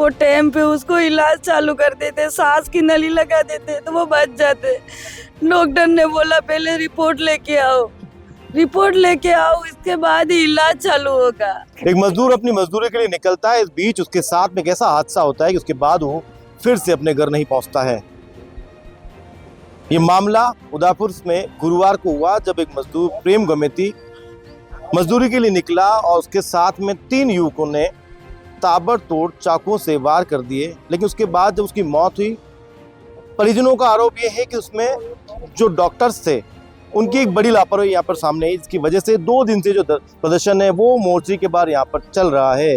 वो टाइम पे उसको इलाज चालू कर देते, सांस की नली लगा देते तो वो बच जाते। डॉक्टर ने बोला पहले रिपोर्ट लेके आओ, रिपोर्ट लेके आओ, इसके बाद ही इलाज चालू होगा। एक मजदूर अपनी मजदूरी के लिए निकलता है, इस बीच उसके साथ में एक ऐसा हादसा होता है कि उसके बाद वो फिर से अपने घर नहीं पहुंचता है। ये मामला उदयपुर में गुरुवार को हुआ जब एक मजदूर प्रेम गमेती मजदूरी के लिए निकला और उसके साथ में 3 युवकों ने ताबड़तोड़ चाकुओं से वार कर दिए। लेकिन उसके बाद जब उसकी मौत हुई, परिजनों का आरोप यह है कि उसमें जो डॉक्टर्स थे उनकी एक बड़ी लापरवाही यहाँ पर सामने आई, जिसकी वजह से 2 दिन से जो प्रदर्शन है वो मोर्चे के बाहर यहाँ पर चल रहा है।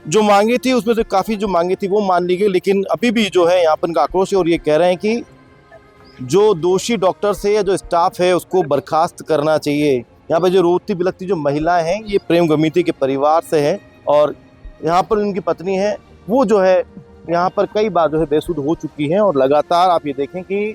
जो मांगे थी उसमें से काफ़ी जो मांगे थी वो मान ली गई, लेकिन अभी भी जो है यहाँ पर इनका आक्रोश है और ये कह रहे हैं कि जो दोषी डॉक्टर्स है या जो स्टाफ है उसको बर्खास्त करना चाहिए। यहाँ पर जो रोती बिलखती जो महिलाएं हैं ये प्रेम गमीती के परिवार से है और यहाँ पर उनकी पत्नी है वो जो है यहाँ पर कई बार जो है बेसुध हो चुकी है और लगातार आप ये देखें कि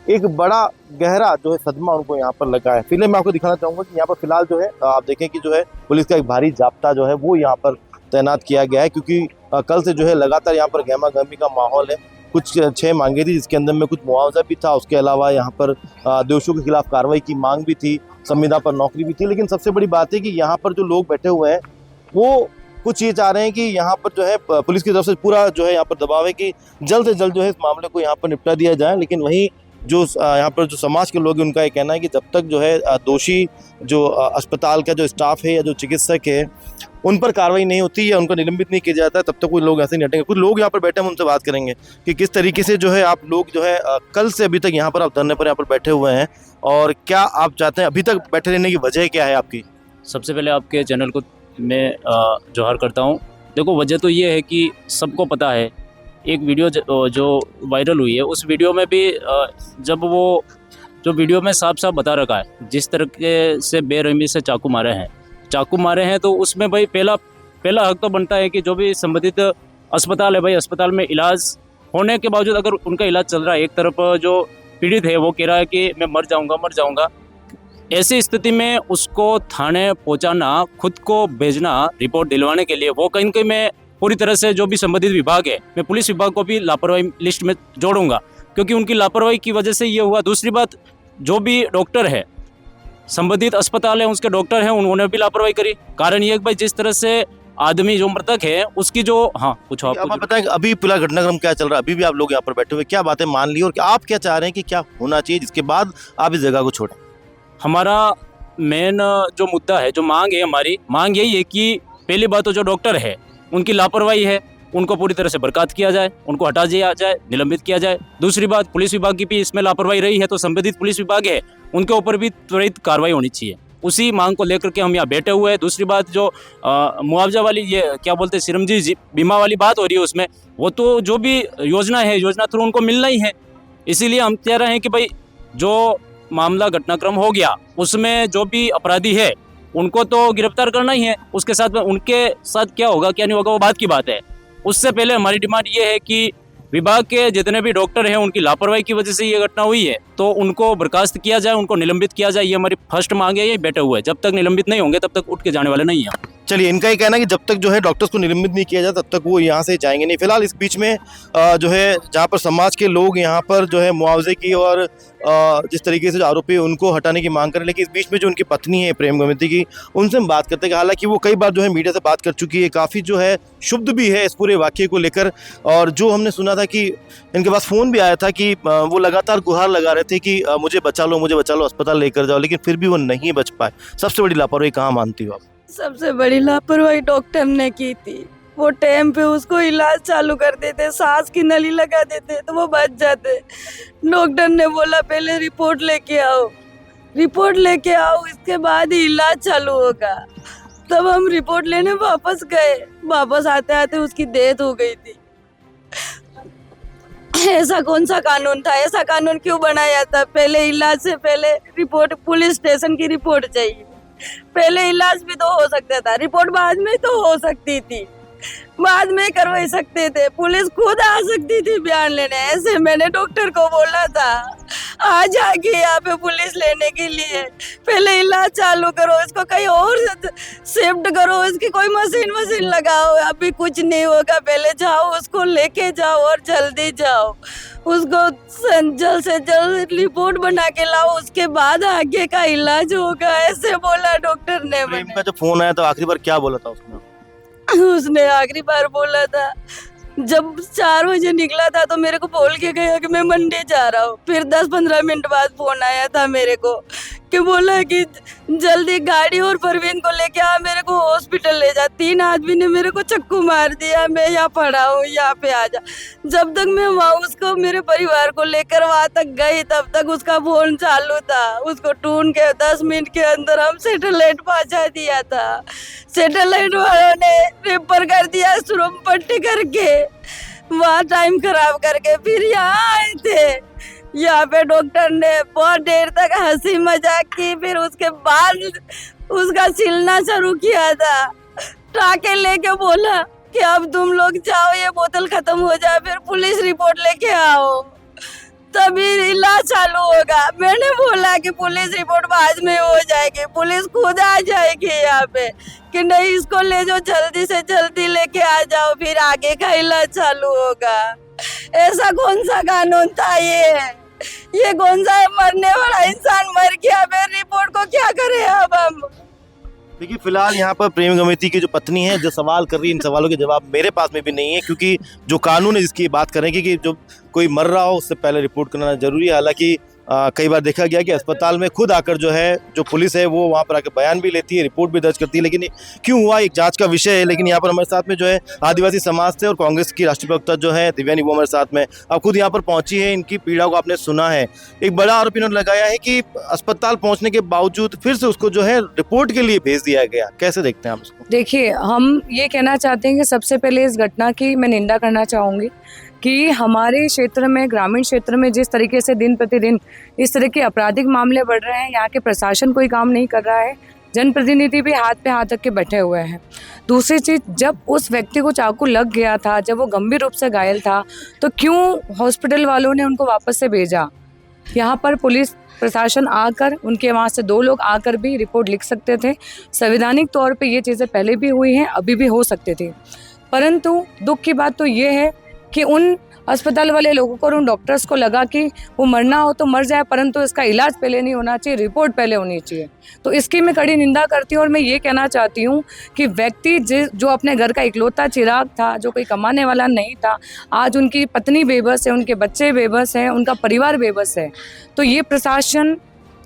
एक बड़ा गहरा जो है सदमा उनको यहाँ पर लगा है। फिलहाल मैं आपको दिखाना चाहूँगा कि यहाँ पर फिलहाल जो है आप देखें कि जो है पुलिस का एक भारी जाब्ता जो है वो यहाँ पर तैनात किया गया है, क्योंकि कल से जो है लगातार यहाँ पर गहमा गहमी का माहौल है। कुछ 6 मांगे थी जिसके अंदर में कुछ मुआवजा भी था, उसके अलावा यहाँ पर दोषियों के खिलाफ कार्रवाई की मांग भी थी, संविदा पर नौकरी भी थी। लेकिन सबसे बड़ी बात है कि यहाँ पर जो लोग बैठे हुए हैं वो कुछ ये चाह रहे हैं कि यहाँ पर जो है पुलिस की तरफ से पूरा जो है यहाँ पर दबाव है कि जल्द से जल्द जो है इस मामले को यहाँ पर निपटा दिया जाए। लेकिन वहीं जो यहाँ पर जो समाज के लोग हैं उनका ये कहना है कि जब तक जो है दोषी जो अस्पताल का जो स्टाफ है या जो चिकित्सक है उन पर कार्रवाई नहीं होती या उनका निलंबित नहीं किया जाता तब तक कोई लोग ऐसे नहीं हटेंगे। कुछ लोग यहाँ पर बैठे हैं, हम उनसे बात करेंगे कि किस तरीके से जो है आप लोग जो है कल से अभी तक यहाँ पर आप धरने पर यहाँ पर बैठे हुए हैं और क्या आप चाहते हैं, अभी तक बैठे रहने की वजह क्या है आपकी? सबसे पहले आपके चैनल को मैं जोहार करता हूँ। देखो, वजह तो ये है कि सबको पता है, एक वीडियो जो वायरल हुई है उस वीडियो में भी जब वो जो वीडियो में साफ साफ बता रखा है जिस तरह से बेरहमी से चाकू मारे हैं तो उसमें भाई पहला हक तो बनता है कि जो भी संबंधित अस्पताल है भाई, अस्पताल में इलाज होने के बावजूद अगर उनका इलाज चल रहा है, एक तरफ जो पीड़ित है वो कह रहा है कि मैं मर जाऊंगा, ऐसी स्थिति में उसको थाने पहुंचाना, खुद को भेजना रिपोर्ट दिलवाने के लिए, वो कहीं कहीं मैं पूरी तरह से जो भी संबंधित विभाग है, मैं पुलिस विभाग को भी लापरवाही लिस्ट में जोड़ूंगा, क्योंकि उनकी लापरवाही की वजह से ये हुआ। दूसरी बात, जो भी डॉक्टर है, संबंधित अस्पताल है उसके डॉक्टर हैं, उन्होंने भी लापरवाही करी। कारण ये भाई जिस तरह से आदमी जो मृतक है उसकी जो कुछ आप बताएं अभी पूरा घटनाक्रम क्या चल रहा है, अभी भी आप लोग यहाँ पर बैठे हुए क्या बातें मान ली और आप क्या चाह रहे हैं कि क्या होना चाहिए जिसके बाद आप इस जगह को छोड़ें? हमारा मेन जो मुद्दा है, जो मांग है, हमारी मांग यही है कि पहली बात तो जो डॉक्टर है उनकी लापरवाही है, उनको पूरी तरह से बर्खास्त किया जाए, उनको हटा दिया जाए, निलंबित किया जाए। दूसरी बात, पुलिस विभाग की भी इसमें लापरवाही रही है तो संबंधित पुलिस विभाग है उनके ऊपर भी त्वरित कार्रवाई होनी चाहिए। उसी मांग को लेकर के हम यहाँ बैठे हुए हैं। दूसरी बात, जो मुआवजा वाली ये क्या बोलते हैं श्रमजीवी बीमा वाली बात हो रही है उसमें, वो तो जो भी योजना है, योजना थ्रू उनको मिलना ही है। इसीलिए हम कह रहे हैं कि भाई जो मामला घटनाक्रम हो गया उसमें जो भी अपराधी है उनको तो गिरफ्तार करना ही है, उसके साथ में उनके साथ क्या होगा क्या नहीं होगा वो बात की बात है। उससे पहले हमारी डिमांड ये है कि विभाग के जितने भी डॉक्टर हैं उनकी लापरवाही की वजह से ये घटना हुई है तो उनको बर्खास्त किया जाए, उनको निलंबित किया जाए। ये हमारी फर्स्ट मांग है, ये बैठे हुए हैं। जब तक निलंबित नहीं होंगे तब तक उठ के जाने वाले नहीं हैं। चलिए, इनका ये कहना है कि जब तक जो है डॉक्टर्स को निलंबित नहीं किया जाए तब तक वो यहाँ से जाएंगे नहीं। फिलहाल इस बीच में जो है जहाँ पर समाज के लोग यहाँ पर जो है मुआवजे की और जिस तरीके से जो आरोपी उनको हटाने की मांग करें, लेकिन इस बीच में जो उनकी पत्नी है प्रेम गमेती की, उनसे हम बात करते हैं। हालांकि वो कई बार जो है मीडिया से बात कर चुकी है, काफ़ी जो है शुद्ध भी है इस पूरे वाक्य को लेकर। और जो हमने सुना था कि इनके पास फ़ोन भी आया था कि वो लगातार गुहार लगा रहे थे कि मुझे बचा लो, अस्पताल लेकर जाओ, लेकिन फिर भी वो नहीं बच पाए। सबसे बड़ी लापरवाही कहाँ मानती हो आप? सबसे बड़ी लापरवाही डॉक्टर ने की थी। वो टाइम पे उसको इलाज चालू कर देते, सांस की नली लगा देते तो वो बच जाते। डॉक्टर ने बोला पहले रिपोर्ट लेके आओ, इसके बाद ही इलाज चालू होगा। तब हम रिपोर्ट लेने वापस गए, वापस आते आते उसकी डेथ हो गई थी। ऐसा कौन सा कानून था, ऐसा कानून क्यों बनाया था? पहले इलाज से पहले रिपोर्ट, पुलिस स्टेशन की रिपोर्ट चाहिए। पहले इलाज भी तो हो सकता था, रिपोर्ट बाद में तो हो सकती थी, बाद में करवा सकते थे, पुलिस खुद आ सकती थी बयान लेने। ऐसे मैंने डॉक्टर को बोला था। आ जाएगी यहाँ पे पुलिस लेने के लिए। पहले इलाज चालू करो, इसको कहीं और शिफ्ट करो, इसकी कोई मशीन लगाओ। अभी कुछ नहीं होगा, पहले जाओ उसको लेके जाओ और जल्दी जाओ, उसको जल्द से जल्द रिपोर्ट बना के लाओ, उसके बाद आगे का इलाज होगा, ऐसे बोला डॉक्टर ने। प्रेम का जब फोन आया तो आखिरी बार क्या बोला था उसने आखिरी बार बोला था जब 4 बजे निकला था तो मेरे को बोल के गया कि मैं मंडी जा रहा हूँ। फिर 10-15 मिनट बाद फोन आया था मेरे को कि बोला कि जल्दी गाड़ी और परवीन को लेके आ, मेरे को हॉस्पिटल ले जा। 3 आदमी ने मेरे को चक्कू मार दिया, मैं यहाँ पड़ा हूँ, यहाँ पे आ जा। जब तक मैं वहाँ उसको मेरे परिवार को लेकर वहाँ तक गई तब तक उसका फोन चालू था। उसको ढूंढ के 10 मिनट के अंदर हम सैटेलाइट पहुँचा दिया था। सैटेलाइट वालों ने रेफर कर दिया श्रम पट्टी करके, वहाँ टाइम खराब करके। फिर यहाँ आए थे, यहाँ पे डॉक्टर ने बहुत देर तक हंसी मजाक की। फिर उसके बाद उसका छिलना शुरू किया था, टाके लेके बोला कि अब तुम लोग जाओ, ये बोतल खत्म हो जाए, फिर पुलिस रिपोर्ट लेके आओ, तभी इलाज चालू होगा। मैंने बोला कि पुलिस रिपोर्ट बाद में हो जाएगी, पुलिस खुद आ जाएगी यहाँ पे, कि नहीं इसको ले जाओ, जल्दी से जल्दी लेके आ जाओ, फिर आगे का इलाज चालू होगा। ऐसा कौन सा कानून था ये कौन सा मरने वाला इंसान मर गया, फिर रिपोर्ट को क्या करें अब हम। देखिए फिलहाल यहाँ पर प्रेम गमिती की जो पत्नी है जो सवाल कर रही है, इन सवालों के जवाब मेरे पास में भी नहीं है, क्योंकि जो कानून है जिसकी बात करेंगे कि जो कोई मर रहा हो उससे पहले रिपोर्ट करना जरूरी है। हालांकि कई बार देखा गया कि अस्पताल में खुद आकर जो है जो पुलिस है वो वहाँ पर आकर बयान भी लेती है, रिपोर्ट भी दर्ज करती है, लेकिन क्यों हुआ एक जांच का विषय है। लेकिन यहाँ पर हमारे साथ में जो है आदिवासी समाज से और कांग्रेस की राष्ट्रीय प्रवक्ता जो है दिव्यानी, वो हमारे साथ में अब खुद यहाँ पर पहुंची है। इनकी पीड़ा को आपने सुना है। एक बड़ा आरोप इन्होंने लगाया है कि अस्पताल पहुँचने के बावजूद फिर से उसको जो है रिपोर्ट के लिए भेज दिया गया। कैसे देखते हैं आप इसको? देखिए, हम ये कहना चाहते हैं कि सबसे पहले इस घटना की मैं निंदा करना चाहूँगी कि हमारे क्षेत्र में, ग्रामीण क्षेत्र में जिस तरीके से दिन प्रतिदिन इस तरह के आपराधिक मामले बढ़ रहे हैं, यहाँ के प्रशासन कोई काम नहीं कर रहा है, जनप्रतिनिधि भी हाथ पे हाथ रख के बैठे हुए हैं। दूसरी चीज़, जब उस व्यक्ति को चाकू लग गया था, जब वो गंभीर रूप से घायल था, तो क्यों हॉस्पिटल वालों ने उनको वापस से भेजा? यहाँ पर पुलिस प्रशासन आकर, उनके वहाँ से 2 लोग आकर भी रिपोर्ट लिख सकते थे। संवैधानिक तौर पे ये चीज़ें पहले भी हुई हैं, अभी भी हो सकती थी। परंतु दुख की बात तो ये है कि उन अस्पताल वाले लोगों को और उन डॉक्टर्स को लगा कि वो मरना हो तो मर जाए, परंतु इसका इलाज पहले नहीं होना चाहिए, रिपोर्ट पहले होनी चाहिए। तो इसकी मैं कड़ी निंदा करती हूँ। और मैं ये कहना चाहती हूँ कि व्यक्ति जो अपने घर का इकलौता चिराग था, जो कोई कमाने वाला नहीं था, आज उनकी पत्नी बेबस है, उनके बच्चे बेबस हैं, उनका परिवार बेबस है। तो ये प्रशासन,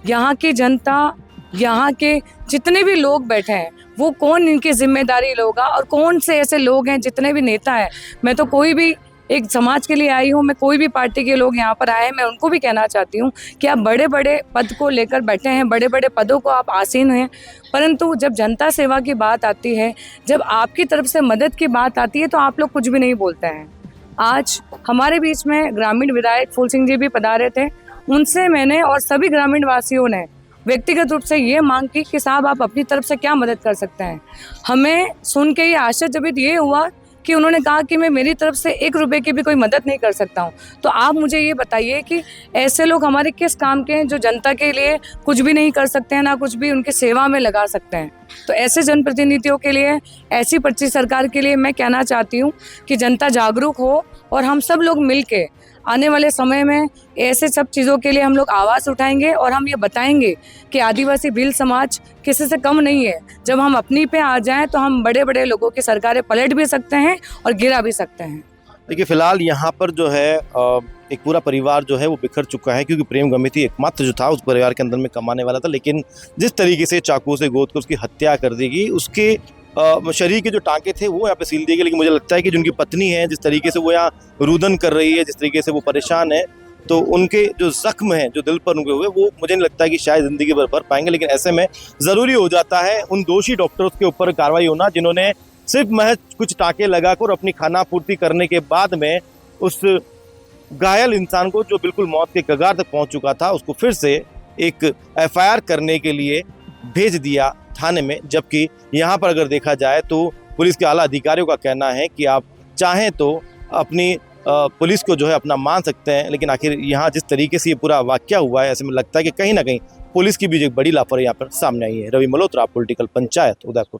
यहाँ की जनता, यहाँ के जितने भी लोग बैठे हैं, वो कौन इनकी जिम्मेदारी लोगा और कौन से ऐसे लोग हैं, जितने भी नेता हैं। मैं तो कोई भी एक समाज के लिए आई हूँ, मैं कोई भी पार्टी के लोग यहाँ पर आए हैं, मैं उनको भी कहना चाहती हूँ कि आप बड़े बड़े पद को लेकर बैठे हैं, बड़े बड़े पदों को आप आसीन हैं, परंतु जब जनता सेवा की बात आती है, जब आपकी तरफ से मदद की बात आती है, तो आप लोग कुछ भी नहीं बोलते हैं। आज हमारे बीच में ग्रामीण विधायक फूल सिंह जी भी पधारे थे। उनसे मैंने और सभी ग्रामीण वासियों ने व्यक्तिगत रूप से ये मांग की कि साहब आप अपनी तरफ से क्या मदद कर सकते हैं। हमें सुन के ये आश्चर्यचकित ये हुआ कि उन्होंने कहा कि मैं मेरी तरफ से 1 रुपए की भी कोई मदद नहीं कर सकता हूँ। तो आप मुझे ये बताइए कि ऐसे लोग हमारे किस काम के हैं जो जनता के लिए कुछ भी नहीं कर सकते हैं, ना कुछ भी उनकी सेवा में लगा सकते हैं। तो ऐसे जनप्रतिनिधियों के लिए, ऐसी पर्ची सरकार के लिए मैं कहना चाहती हूँ कि जनता जागरूक हो और हम सब लोग मिल के आने वाले समय में ऐसे सब चीज़ों के लिए हम लोग आवाज़ उठाएंगे और हम ये बताएंगे कि आदिवासी भील समाज किसी से कम नहीं है। जब हम अपनी पे आ जाएं तो हम बड़े बड़े लोगों की सरकारें पलट भी सकते हैं और गिरा भी सकते हैं। देखिए फिलहाल यहाँ पर जो है एक पूरा परिवार जो है वो बिखर चुका है, क्योंकि प्रेम गमिती एकमात्र जो था उस परिवार के अंदर में कमाने वाला था, लेकिन जिस तरीके से चाकू से गोद कर उसकी हत्या कर दी गई, उसके शरीर के जो टाँके थे वो यहाँ पे सील दिए गए। लेकिन मुझे लगता है कि जो उनकी पत्नी है, जिस तरीके से वो यहाँ रुदन कर रही है, जिस तरीके से वो परेशान है, तो उनके जो जख्म हैं जो दिल पर उनके हुए, वो मुझे नहीं लगता है कि शायद ज़िंदगी भर भर पाएंगे। लेकिन ऐसे में ज़रूरी हो जाता है उन दोषी डॉक्टर्स के ऊपर कार्रवाई होना, जिन्होंने सिर्फ महज कुछ टाँके लगाकर अपनी खाना पूर्ति करने के बाद में उस घायल इंसान को, जो बिल्कुल मौत के कगार तक पहुँच चुका था, उसको फिर से एक FIR करने के लिए भेज दिया थाने में। जबकि यहाँ पर अगर देखा जाए तो पुलिस के आला अधिकारियों का कहना है कि आप चाहें तो अपनी पुलिस को जो है अपना मान सकते हैं, लेकिन आखिर यहाँ जिस तरीके से ये पूरा वाकया हुआ है, ऐसे में लगता है कि कहीं ना कहीं पुलिस की भी एक बड़ी लापरवाही यहाँ पर सामने आई है। रवि मल्होत्रा, पॉलिटिकल पंचायत, उदयपुर।